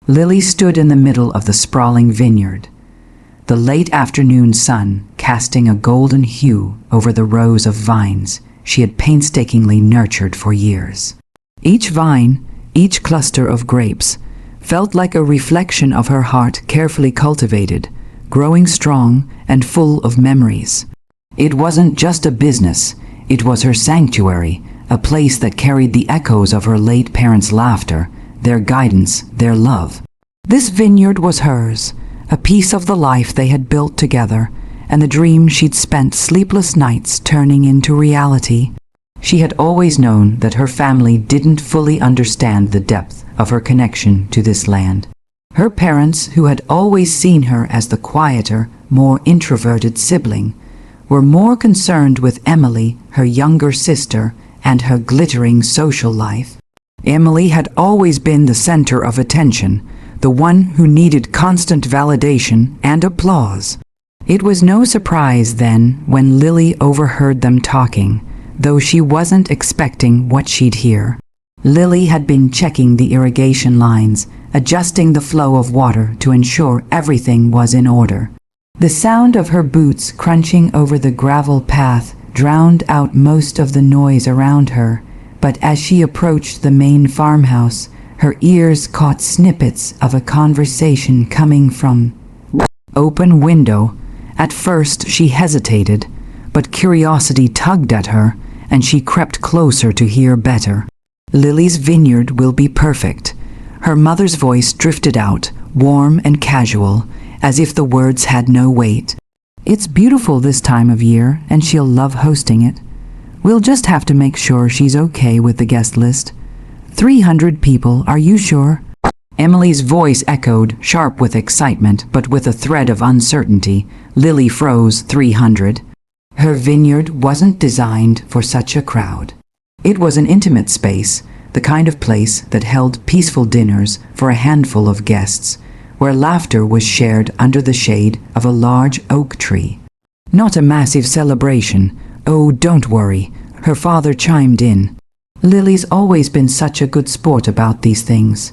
Lily stood in the middle of the sprawling vineyard, the late afternoon sun casting a golden hue over the rows of vines she had painstakingly nurtured for years. Each vine, each cluster of grapes, felt like a reflection of her heart carefully cultivated, growing strong and full of memories. It wasn't just a business, it was her sanctuary, a place that carried the echoes of her late parents' laughter, their guidance, their love. This vineyard was hers, a piece of the life they had built together, and the dream she'd spent sleepless nights turning into reality. She had always known that her family didn't fully understand the depth of her connection to this land. Her parents, who had always seen her as the quieter, more introverted sibling, were more concerned with Emily, her younger sister, and her glittering social life. Emily had always been the center of attention, the one who needed constant validation and applause. It was no surprise then when Lily overheard them talking, though she wasn't expecting what she'd hear. Lily had been checking the irrigation lines, adjusting the flow of water to ensure everything was in order. The sound of her boots crunching over the gravel path drowned out most of the noise around her, but as she approached the main farmhouse, her ears caught snippets of a conversation coming from the open window. At first she hesitated, but curiosity tugged at her, and she crept closer to hear better. "Lily's vineyard will be perfect." Her mother's voice drifted out, warm and casual, as if the words had no weight. "It's beautiful this time of year, and she'll love hosting it. We'll just have to make sure she's okay with the guest list. 300 people, are you sure?" Emily's voice echoed, sharp with excitement, but with a thread of uncertainty. Lily froze. 300? Her vineyard wasn't designed for such a crowd. It was an intimate space, the kind of place that held peaceful dinners for a handful of guests, where laughter was shared under the shade of a large oak tree. Not a massive celebration. "Oh, don't worry," her father chimed in. "Lily's always been such a good sport about these things.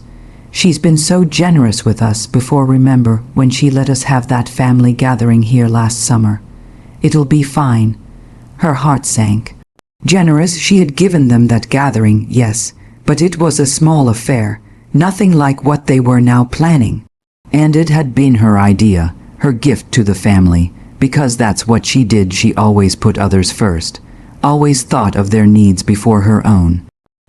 She's been so generous with us before, remember when she let us have that family gathering here last summer. It'll be fine." Her heart sank. Generous, she had given them that gathering, yes, but it was a small affair, nothing like what they were now planning. And it had been her idea, her gift to the family, because that's what she did. She always put others first, always thought of their needs before her own.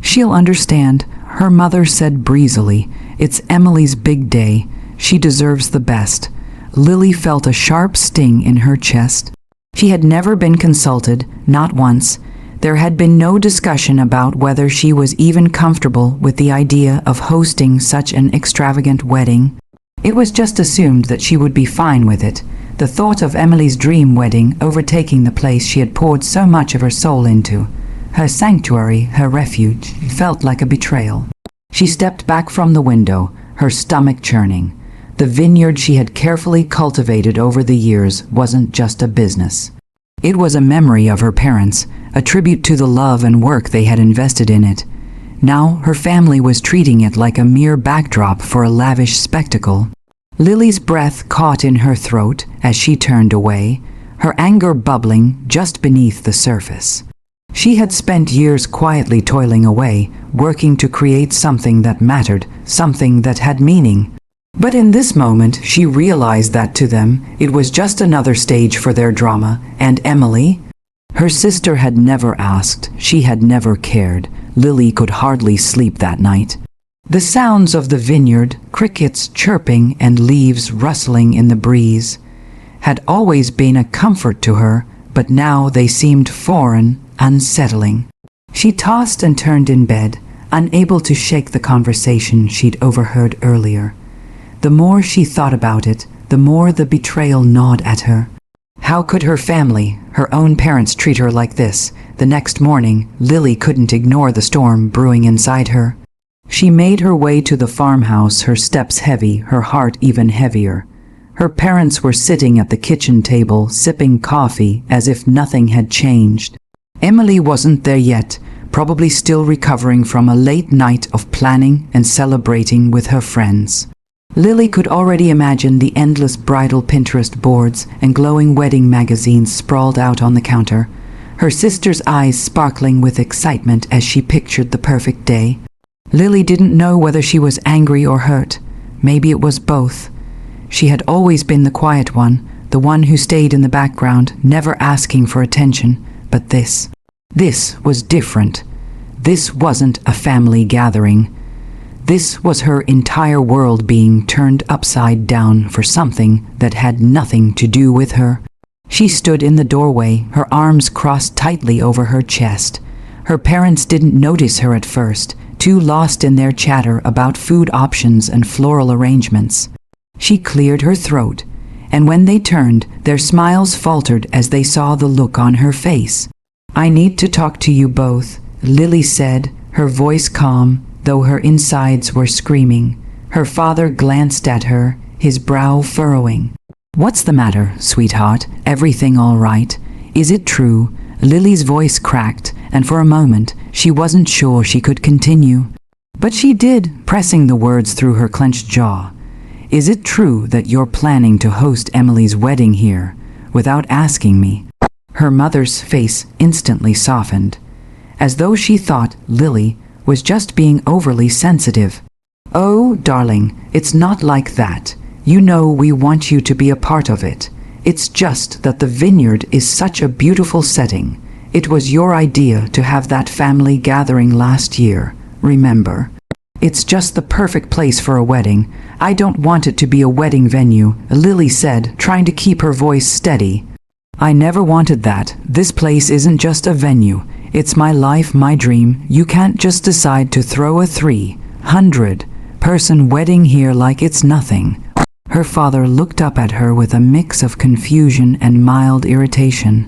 "She'll understand," her mother said breezily. "It's Emily's big day. She deserves the best." Lily felt a sharp sting in her chest. She had never been consulted, not once. There had been no discussion about whether she was even comfortable with the idea of hosting such an extravagant wedding. It was just assumed that she would be fine with it. The thought of Emily's dream wedding overtaking the place she had poured so much of her soul into, her sanctuary, her refuge, felt like a betrayal. She stepped back from the window, her stomach churning. The vineyard she had carefully cultivated over the years wasn't just a business. It was a memory of her parents, a tribute to the love and work they had invested in it. Now her family was treating it like a mere backdrop for a lavish spectacle. Lily's breath caught in her throat as she turned away, her anger bubbling just beneath the surface. She had spent years quietly toiling away, working to create something that mattered, something that had meaning. But in this moment, she realized that to them, it was just another stage for their drama. And Emily? Her sister had never asked, she had never cared. Lily could hardly sleep that night. The sounds of the vineyard, crickets chirping and leaves rustling in the breeze, had always been a comfort to her, but now they seemed foreign, unsettling. She tossed and turned in bed, unable to shake the conversation she'd overheard earlier. The more she thought about it, the more the betrayal gnawed at her. How could her family, her own parents, treat her like this? The next morning, Lily couldn't ignore the storm brewing inside her. She made her way to the farmhouse, her steps heavy, her heart even heavier. Her parents were sitting at the kitchen table, sipping coffee as if nothing had changed. Emily wasn't there yet, probably still recovering from a late night of planning and celebrating with her friends. Lily could already imagine the endless bridal Pinterest boards and glowing wedding magazines sprawled out on the counter, her sister's eyes sparkling with excitement as she pictured the perfect day. Lily didn't know whether she was angry or hurt. Maybe it was both. She had always been the quiet one, the one who stayed in the background, never asking for attention. But this was different. This wasn't a family gathering. This was her entire world being turned upside down for something that had nothing to do with her. She stood in the doorway, her arms crossed tightly over her chest. Her parents didn't notice her at first, too lost in their chatter about food options and floral arrangements. She cleared her throat, and when they turned, their smiles faltered as they saw the look on her face. "I need to talk to you both," Lily said, her voice calm, though her insides were screaming. Her father glanced at her, his brow furrowing. "What's the matter, sweetheart? Everything all right? Is it true?" Lily's voice cracked, and for a moment she wasn't sure she could continue. But she did, pressing the words through her clenched jaw. "Is it true that you're planning to host Emily's wedding here, without asking me?" Her mother's face instantly softened, as though she thought Lily was just being overly sensitive. "Oh, darling, it's not like that. You know we want you to be a part of it. It's just that the Vineyard is such a beautiful setting. It was your idea to have that family gathering last year, remember? It's just the perfect place for a wedding. I don't want it to be a wedding venue," Lily said, trying to keep her voice steady. "I never wanted that. This place isn't just a venue. It's my life, my dream. You can't just decide to throw a 300-person wedding here like it's nothing." Her father looked up at her with a mix of confusion and mild irritation.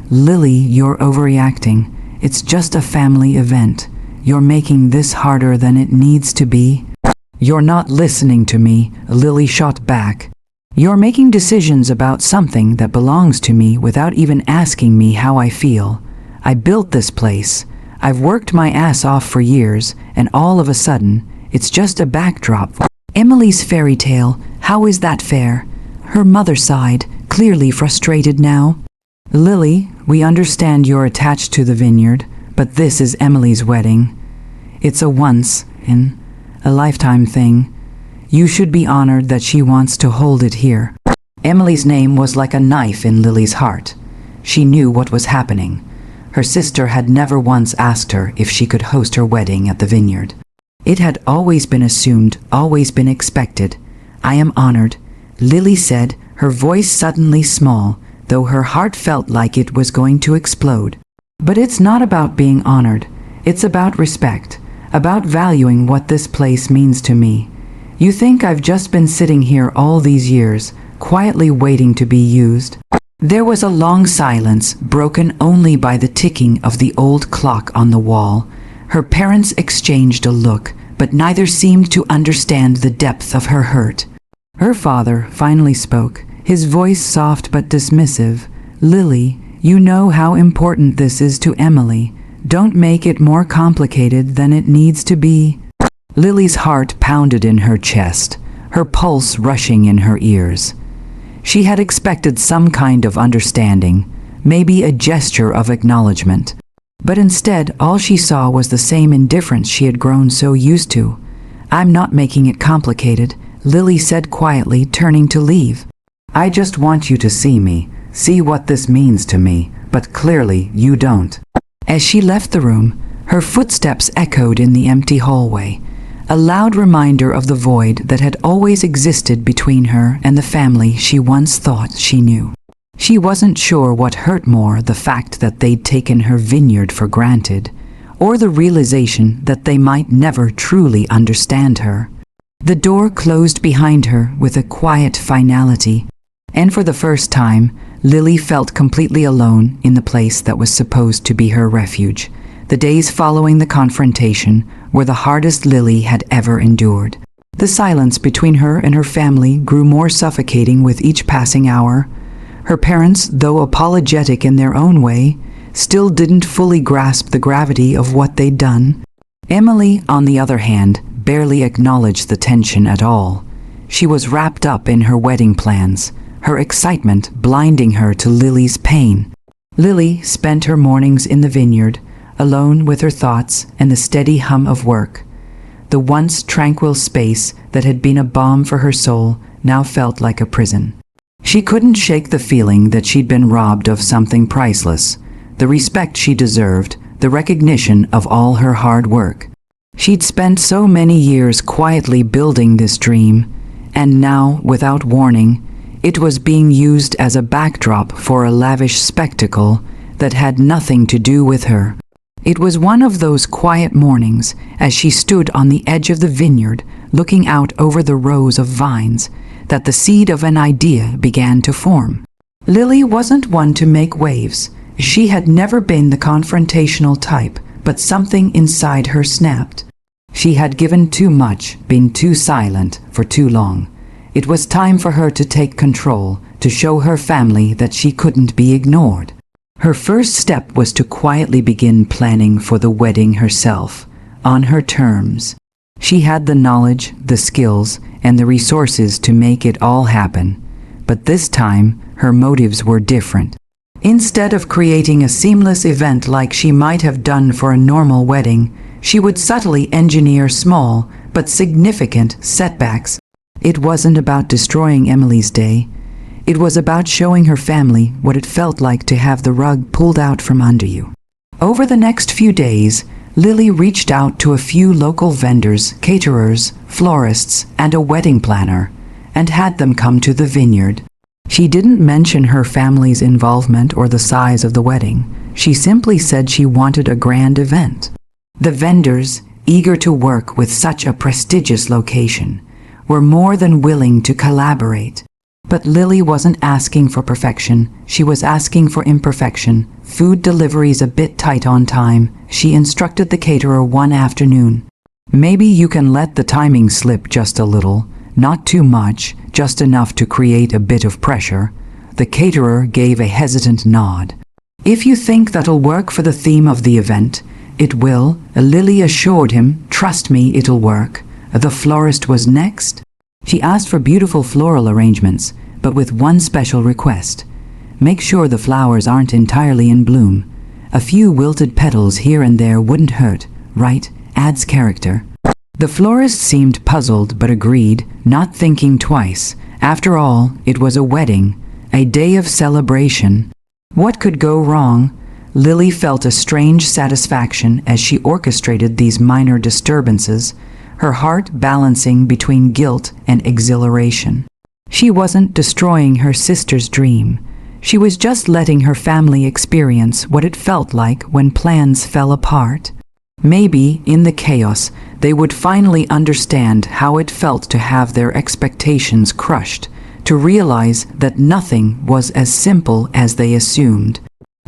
"Lily, you're overreacting. It's just a family event. You're making this harder than it needs to be." "You're not listening to me," Lily shot back. "You're making decisions about something that belongs to me without even asking me how I feel. I built this place. I've worked my ass off for years, and all of a sudden, it's just a backdrop. Emily's fairy tale, how is that fair?" Her mother sighed, clearly frustrated now. "Lily, we understand you're attached to the Vineyard, but this is Emily's wedding. It's a once-in-a-lifetime thing. You should be honored that she wants to hold it here." Emily's name was like a knife in Lily's heart. She knew what was happening. Her sister had never once asked her if she could host her wedding at the Vineyard. It had always been assumed, always been expected. "I am honored," Lily said, her voice suddenly small, though her heart felt like it was going to explode. "But it's not about being honored. It's about respect, about valuing what this place means to me. You think I've just been sitting here all these years, quietly waiting to be used?" There was a long silence, broken only by the ticking of the old clock on the wall. Her parents exchanged a look, but neither seemed to understand the depth of her hurt. Her father finally spoke, his voice soft but dismissive. "Lily, you know how important this is to Emily. Don't make it more complicated than it needs to be." Lily's heart pounded in her chest, her pulse rushing in her ears. She had expected some kind of understanding, maybe a gesture of acknowledgement. But instead, all she saw was the same indifference she had grown so used to. "I'm not making it complicated," Lily said quietly, turning to leave. "I just want you to see me, see what this means to me, but clearly you don't." As she left the room, her footsteps echoed in the empty hallway, a loud reminder of the void that had always existed between her and the family she once thought she knew. She wasn't sure what hurt more, the fact that they'd taken her Vineyard for granted, or the realization that they might never truly understand her. The door closed behind her with a quiet finality, and for the first time, Lily felt completely alone in the place that was supposed to be her refuge. The days following the confrontation were the hardest Lily had ever endured. The silence between her and her family grew more suffocating with each passing hour. Her parents, though apologetic in their own way, still didn't fully grasp the gravity of what they'd done. Emily, on the other hand, barely acknowledged the tension at all. She was wrapped up in her wedding plans, her excitement blinding her to Lily's pain. Lily spent her mornings in the vineyard, alone with her thoughts and the steady hum of work. The once tranquil space that had been a balm for her soul now felt like a prison. She couldn't shake the feeling that she'd been robbed of something priceless, the respect she deserved, the recognition of all her hard work. She'd spent so many years quietly building this dream, and now, without warning, it was being used as a backdrop for a lavish spectacle that had nothing to do with her. It was one of those quiet mornings as she stood on the edge of the vineyard looking out over the rows of vines that the seed of an idea began to form. Lily wasn't one to make waves. She had never been the confrontational type, but something inside her snapped. She had given too much, been too silent for too long. It was time for her to take control, to show her family that she couldn't be ignored. Her first step was to quietly begin planning for the wedding herself, on her terms. She had the knowledge, the skills, and the resources to make it all happen. But this time, her motives were different. Instead of creating a seamless event like she might have done for a normal wedding, she would subtly engineer small but significant setbacks. It wasn't about destroying Emily's day. It was about showing her family what it felt like to have the rug pulled out from under you. Over the next few days, Lily reached out to a few local vendors, caterers, florists, and a wedding planner, and had them come to the vineyard. She didn't mention her family's involvement or the size of the wedding. She simply said she wanted a grand event. The vendors, eager to work with such a prestigious location, were more than willing to collaborate. But Lily wasn't asking for perfection, she was asking for imperfection. Food deliveries a bit tight on time, she instructed the caterer one afternoon. Maybe you can let the timing slip just a little, not too much, just enough to create a bit of pressure. The caterer gave a hesitant nod. If you think that'll work for the theme of the event, it will, Lily assured him. Trust me, it'll work. The florist was next. She asked for beautiful floral arrangements, but with one special request. Make sure the flowers aren't entirely in bloom. A few wilted petals here and there wouldn't hurt, right? Adds character. The florist seemed puzzled but agreed, not thinking twice. After all, it was a wedding, a day of celebration. What could go wrong? Lily felt a strange satisfaction as she orchestrated these minor disturbances, her heart balancing between guilt and exhilaration. She wasn't destroying her sister's dream. She was just letting her family experience what it felt like when plans fell apart. Maybe, in the chaos, they would finally understand how it felt to have their expectations crushed, to realize that nothing was as simple as they assumed.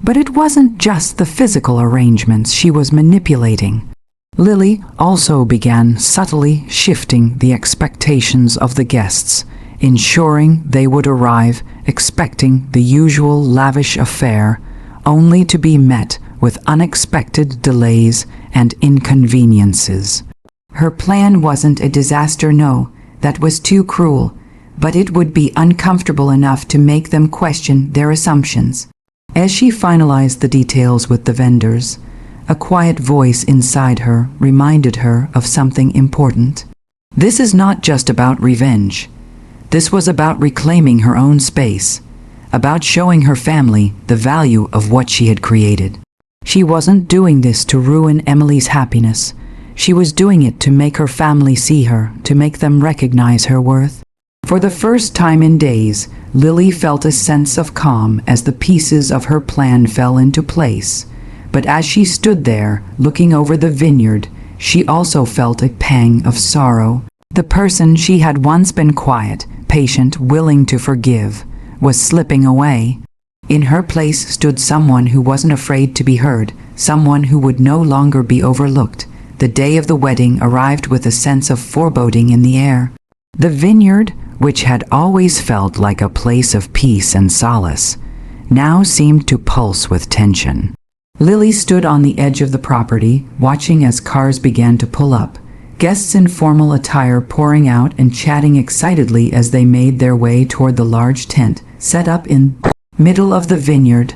But it wasn't just the physical arrangements she was manipulating. Lily also began subtly shifting the expectations of the guests, ensuring they would arrive expecting the usual lavish affair, only to be met with unexpected delays and inconveniences. Her plan wasn't a disaster, no, that was too cruel, but it would be uncomfortable enough to make them question their assumptions. As she finalized the details with the vendors, a quiet voice inside her reminded her of something important. This is not just about revenge. This was about reclaiming her own space, about showing her family the value of what she had created. She wasn't doing this to ruin Emily's happiness. She was doing it to make her family see her, to make them recognize her worth. For the first time in days, Lily felt a sense of calm as the pieces of her plan fell into place. But as she stood there, looking over the vineyard, she also felt a pang of sorrow. The person she had once been quiet, patient, willing to forgive, was slipping away. In her place stood someone who wasn't afraid to be heard, someone who would no longer be overlooked. The day of the wedding arrived with a sense of foreboding in the air. The vineyard, which had always felt like a place of peace and solace, now seemed to pulse with tension. Lily stood on the edge of the property, watching as cars began to pull up. guests in formal attire pouring out and chatting excitedly as they made their way toward the large tent set up in the middle of the vineyard.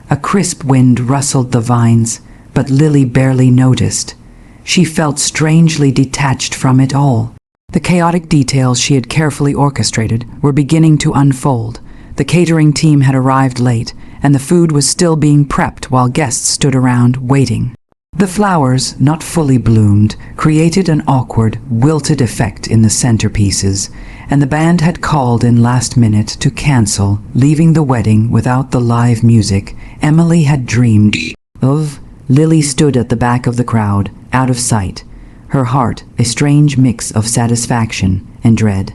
A crisp wind rustled the vines, but Lily barely noticed. She felt strangely detached from it all. The chaotic details she had carefully orchestrated were beginning to unfold. The catering team had arrived late, and the food was still being prepped while guests stood around waiting. The flowers, not fully bloomed, created an awkward, wilted effect in the centerpieces, and the band had called in last minute to cancel, leaving the wedding without the live music Emily had dreamed of. Lily stood at the back of the crowd, out of sight, her heart a strange mix of satisfaction and dread.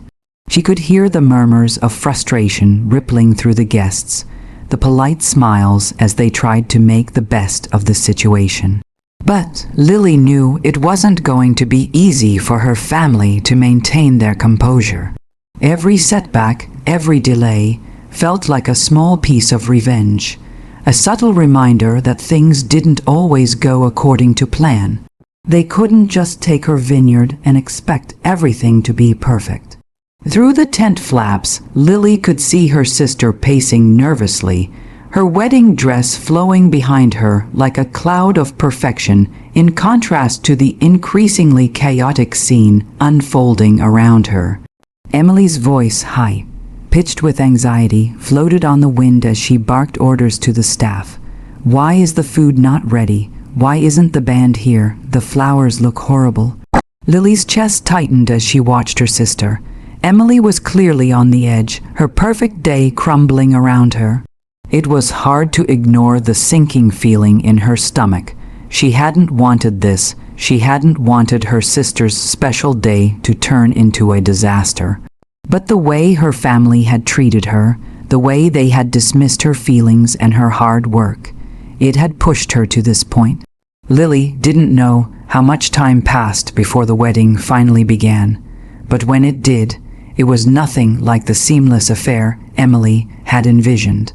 She could hear the murmurs of frustration rippling through the guests, the polite smiles as they tried to make the best of the situation. But Lily knew it wasn't going to be easy for her family to maintain their composure. Every setback, every delay, felt like a small piece of revenge, a subtle reminder that things didn't always go according to plan. They couldn't just take her vineyard and expect everything to be perfect. Through the tent flaps, Lily could see her sister pacing nervously, her wedding dress flowing behind her like a cloud of perfection in contrast to the increasingly chaotic scene unfolding around her. Emily's voice, high pitched with anxiety, floated on the wind as she barked orders to the staff. Why is the food not ready? Why isn't the band here? The flowers look horrible. Lily's chest tightened as she watched her sister. Emily was clearly on the edge, her perfect day crumbling around her. It was hard to ignore the sinking feeling in her stomach. She hadn't wanted this. She hadn't wanted her sister's special day to turn into a disaster. But the way her family had treated her, the way they had dismissed her feelings and her hard work, it had pushed her to this point. Lily didn't know how much time passed before the wedding finally began, but when it did, it was nothing like the seamless affair Emily had envisioned.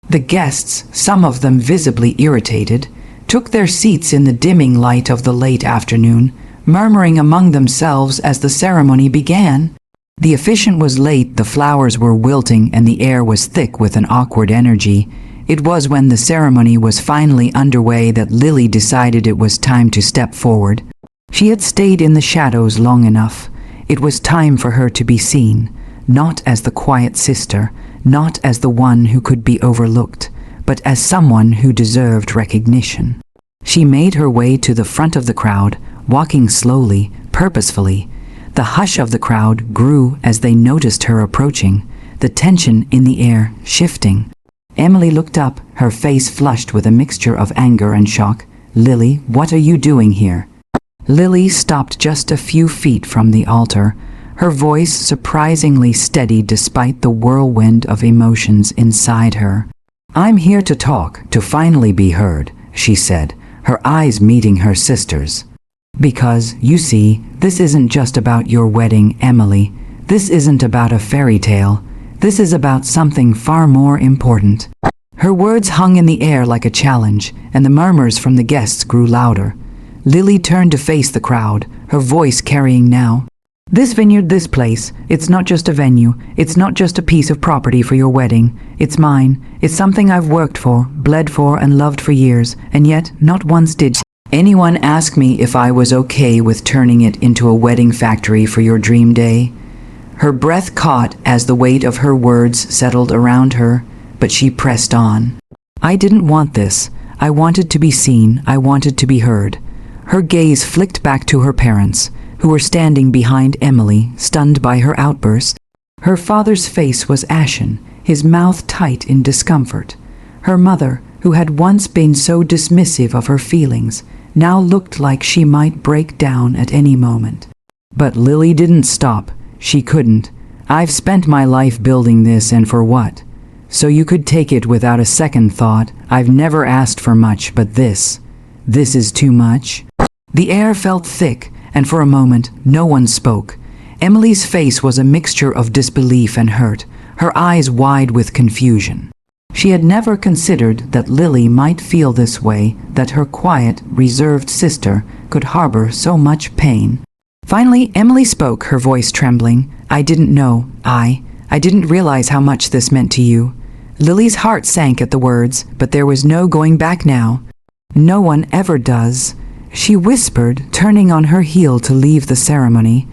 The guests, some of them visibly irritated, took their seats in the dimming light of the late afternoon, murmuring among themselves as the ceremony began. The officiant was late, the flowers were wilting, and the air was thick with an awkward energy. It was when the ceremony was finally underway that Lily decided it was time to step forward. She had stayed in the shadows long enough. It was time for her to be seen, not as the quiet sister, not as the one who could be overlooked, but as someone who deserved recognition. She made her way to the front of the crowd, walking slowly, purposefully. The hush of the crowd grew as they noticed her approaching, the tension in the air shifting. Emily looked up, her face flushed with a mixture of anger and shock. "Lily, what are you doing here?" Lily stopped just a few feet from the altar, her voice surprisingly steady despite the whirlwind of emotions inside her. "I'm here to talk, to finally be heard," she said, her eyes meeting her sister's. "Because, you see, this isn't just about your wedding, Emily. This isn't about a fairy tale. This is about something far more important." Her words hung in the air like a challenge, and the murmurs from the guests grew louder. Lily turned to face the crowd, her voice carrying now. "This vineyard, this place, it's not just a venue. It's not just a piece of property for your wedding. It's mine. It's something I've worked for, bled for, and loved for years, and yet not once did anyone ask me if I was okay with turning it into a wedding factory for your dream day." Her breath caught as the weight of her words settled around her, but she pressed on. "I didn't want this. I wanted to be seen. I wanted to be heard." Her gaze flicked back to her parents, who were standing behind Emily, stunned by her outburst. Her father's face was ashen, his mouth tight in discomfort. Her mother, who had once been so dismissive of her feelings, now looked like she might break down at any moment. But Lily didn't stop. She couldn't. "I've spent my life building this, and for what? So you could take it without a second thought. I've never asked for much, but this is too much." The air felt thick, and for a moment no one spoke. Emily's face was a mixture of disbelief and hurt, her eyes wide with confusion. She had never considered that Lily might feel this way, that her quiet, reserved sister could harbor so much pain. Finally, Emily spoke, her voice trembling. I didn't know. I didn't realize how much this meant to you. Lily's heart sank at the words, but there was no going back now. No one ever does. She whispered, turning on her heel to leave the ceremony.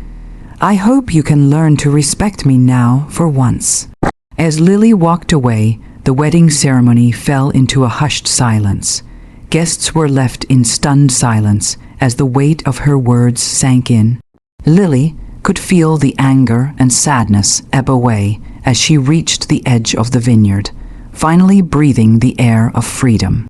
I hope you can learn to respect me now for once. As Lily walked away, the wedding ceremony fell into a hushed silence. Guests were left in stunned silence as the weight of her words sank in. Lily could feel the anger and sadness ebb away as she reached the edge of the vineyard, finally breathing the air of freedom.